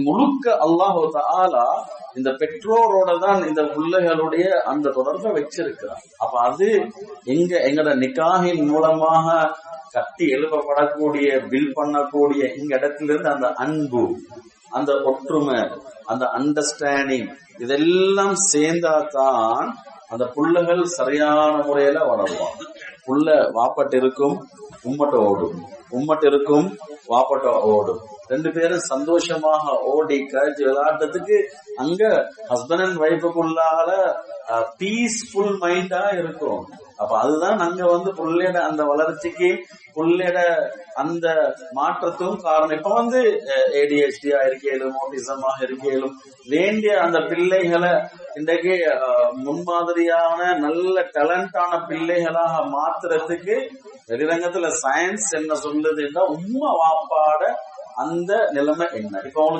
முழுக்க அல்லாஹு தஆலா இந்த பெற்றோரோட தான் இந்த பிள்ளைகளுடைய அந்த தொடர்பை வச்சிருக்கிறார். அப்ப அது எங்கட நிக்காஹின் மூலமாக கட்டி எழுப்பப்படக்கூடிய பில் பண்ணக்கூடிய இந்த இடத்துல இருந்து அந்த அன்பு, அந்த ஒற்றுமை, அந்த அண்டர்ஸ்டாண்டிங் இதெல்லாம் சேர்ந்தாதான் அந்த புள்ளைகள் சரியான முறையில வளருவாங்க. புள்ள வாப்பட்டு இருக்கும், உம்மட்ட ஓடும், உம்மட்ட இருக்கும், வாப்பட்ட ஓடும். ரெண்டு பேரும் சந்தோஷமாக ஓடி கழிச்சு விளையாடுறதுக்கு அங்க ஹஸ்பண்ட் அண்ட் ஒய்ஃபுக்குள்ளால பீஸ்ஃபுல் மைண்டா இருக்கும். அப்ப அதுதான் அங்க புள்ளையோட அந்த வளர்ச்சிக்கு, புள்ளையோட அந்த மாற்றத்தும் காரணம். இப்ப ADHD இருக்கையிலும், ஆட்டிசமாக இருக்கையிலும் வேண்டிய அந்த பிள்ளைகளை இன்றைக்கு முன்மாதிரியான நல்ல டேலண்டான பிள்ளைகளாக மாத்துறதுக்கு வெளிரங்கத்துல சயின்ஸ் என்ன சொல்லுதுன்னா உம்மா வாப்பாட அந்த நிலைமை என்ன. இப்ப